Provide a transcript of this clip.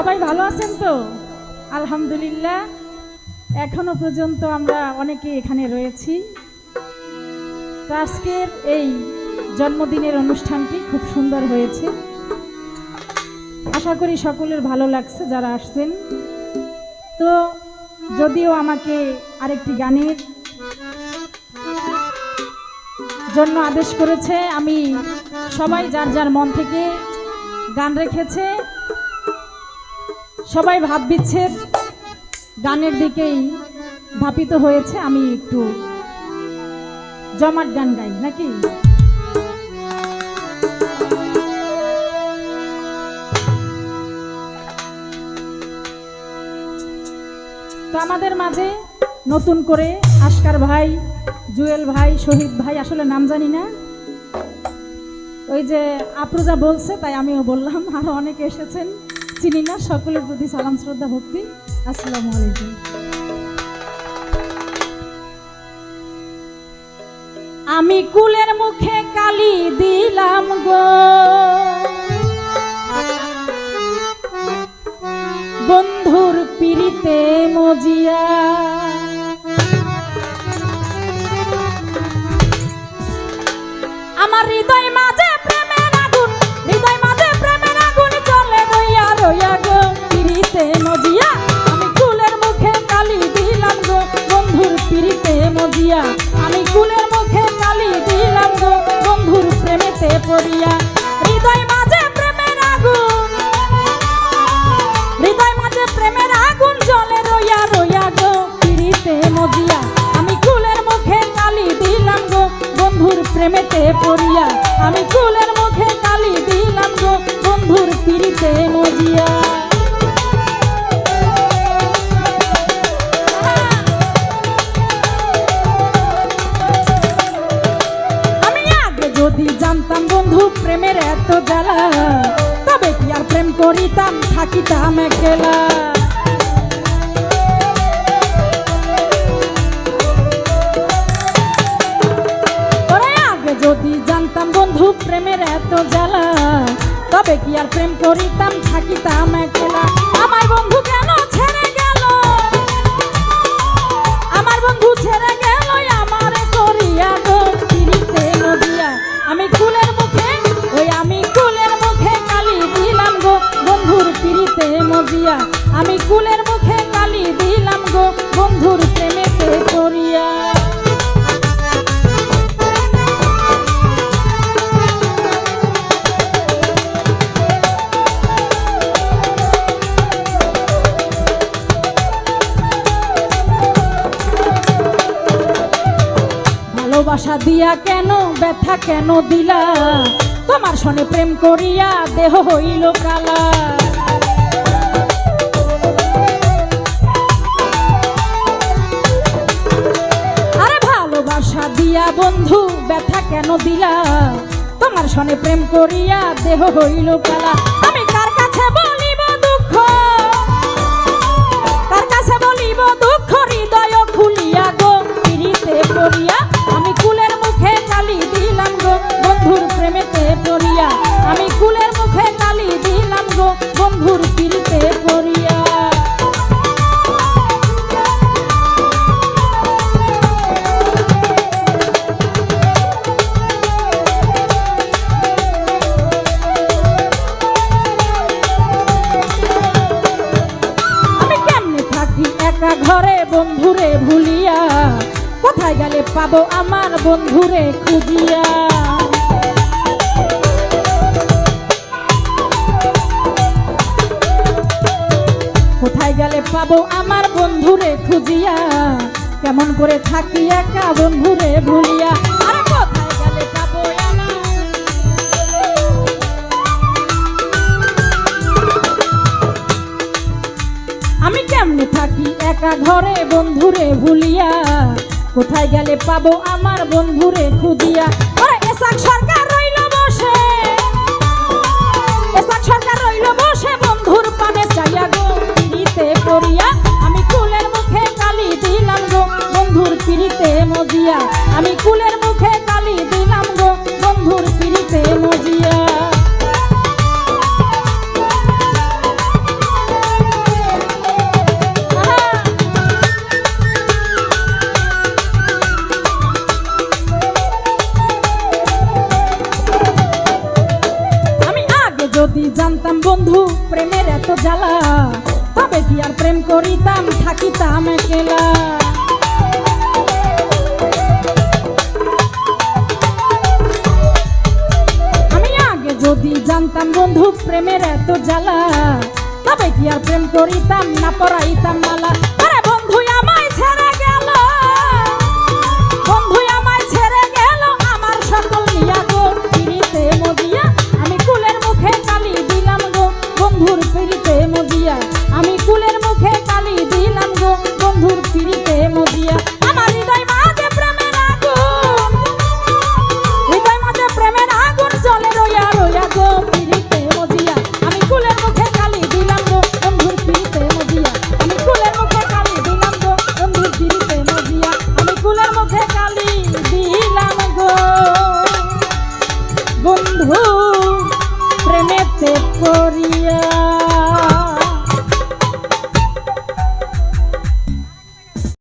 সবাই ভালো আছেন তো? আলহামদুলিল্লাহ। এখনো পর্যন্ত আমরা অনেকে এখানে রয়েছি। তো আজকের এই জন্মদিনের অনুষ্ঠানটি খুব সুন্দর হয়েছে। আশা করি সকলের ভালো লাগছে যারা আসছেন। তো যদিও আমাকে আরেকটি গানের জন্য আদেশ করেছে, আমি সবাই যার যার মন থেকে গান রেখেছে, সবাই ভাব বিচ্ছেদ গানের দিকেই ধাপিত হয়েছে। আমি একটু জমাট গান গাই নাকি? তো আমাদের মাঝে নতুন করে আশকার ভাই, জুয়েল ভাই, শহীদ ভাই, আসলে নাম জানি না, ওই যে আফরোজা বলছে তাই আমিও বললাম, আরো অনেকে এসেছেন চিনি না, সকলের প্রতি সালাম শ্রদ্ধা ভক্তি। আসসালামু আলাইকুম। আমি কুলের মুখে কালি দিলাম গো, বন্ধুর পিরিতে মজিয়া, আমার হৃদয় মাঝে প্রেমের আগুন, হৃদয় মাঝে প্রেমের আগুন জ্বলে রইয়া রইয়া গো পিরিতে মজিয়া। আমি কুলের মুখে কালি দিলাম গো, বন্ধুর পিরিতে মজিয়া। আমি কুলের মুখে কালি দিলাম গো, বন্ধুর প্রেমেতে পড়িয়া। হৃদয় মাঝে প্রেমের আগুন, হৃদয় মাঝে প্রেমের আগুন জ্বলে রইয়া রইয়া গো পিরিতে মজিয়া। আমি কুলের মুখে কালি দিলাম গো, বন্ধুর প্রেমেতে পড়িয়া। আমি কুলের মুখে কালি দিলাম গো, বন্ধুর পিরিতে মজিয়া। আমি আগে যদি জানতাম বন্ধু প্রেমের এত জ্বালা, তবে কি আর প্রেম করিতাম, থাকিতাম একলা। যদি জানতাম বন্ধু প্রেমের এত জ্বালা, তবে কি আর প্রেম করিতাম, থাকিতাম একলা। আমার বন্ধু কেন ছেড়ে গেল, আমার বন্ধু ছেড়ে গেল আমারে করিয়া গো পিরিতে মজিয়া। আমি কুলের মুখে, ওই আমি কুলের মুখে কালি দিলাম গো, বন্ধুর পিরিতে মজিয়া। আমি কুলের মুখে কালি দিলাম গো, বন্ধুর প্রেমেতে পড়িয়া। ভালোবাসা দিয়া কেন ব্যথা কেন দিলা, তোমার সনে প্রেম করিয়া দেহ হইল কালা। আরে ভালোবাসা দিয়া বন্ধু ব্যথা কেন দিলা, তোমার সনে প্রেম করিয়া দেহ হইল কালা। আমি কার কাছে বলিব দুঃখ, কার কাছে বলিব দুঃখ, হৃদয় খুলিয়া গো পিরিতে পড়িয়া। আমি কুলের মুখে কালি দিলাম গো, বন্ধুর প্রেমেতে পড়িয়া। আমি কুলের মুখে কালি দিলাম গো, বন্ধুর পিরিতে পড়িয়া। আমি কেমনে থাকি একা ঘরে বন্ধুরে ভুলিয়া, কোথায় গেলে পাবো আমার বন্ধুরে খুঁজিয়া। কোথায় গেলে পাবো আমার বন্ধুরে খুঁজিয়া, কেমন করে থাকি একা বন্ধুরে ভুলিয়া। আরে কোথায় গেলে পাবো আমার, আমি কেমনে থাকি একা ঘরে বন্ধুরে ভুলিয়া, কোথায় গেলে পাবো আমার বন্ধুরে খুঁজিয়া। ওরে এসাক সরকার রইল বসে, এসাক সরকার রইল বসে বন্ধুর পানে চাইয়া গো পিরিতে পড়িয়া। আমি কুলের মুখে কালি দিলাম গো, বন্ধুর পিরিতে মজিয়া। আমি কুলের মুখে কালি দিলাম গো, বন্ধুর পিরিতে মজিয়া। জানতাম বন্ধু প্রেমের এত জ্বালা, তবে কি আর প্রেম করিতাম থাকিতাম একলা। আমি আগে যদি জানতাম বন্ধু প্রেমের এত জ্বালা, তবে কি আর প্রেম করিতাম না পরাইতাম মালা। আরে বন্ধু আমায় ছেড়ে গেল, বন্ধু আমায় ছেড়ে গেল আমার সকল নিয়া গো পিরিতে মজিয়া। আমি কুলের মুখে কালি দিলাম গো বন্ধুর পিরিতে মজিয়া। আমি কুলের মুখে কালি দিলাম গো বন্ধুর পিরিতে মজিয়া। আমার হৃদয় মাঝে প্রেমের আগুন, হৃদয় মাঝে প্রেমের আগুন জ্বলে রইয়া রইয়া গো পিরিতে মজিয়া। আমি কুলের মুখে কালি দিলাম গো বন্ধুর পিরিতে মজিয়া। আমি কুলের মুখে কালি দিলাম গো বন্ধুর পিরিতে মজিয়া। আমি কুলের মুখে কালি দিলাম গো বন্ধু প্রেমেতে পড়িয়া।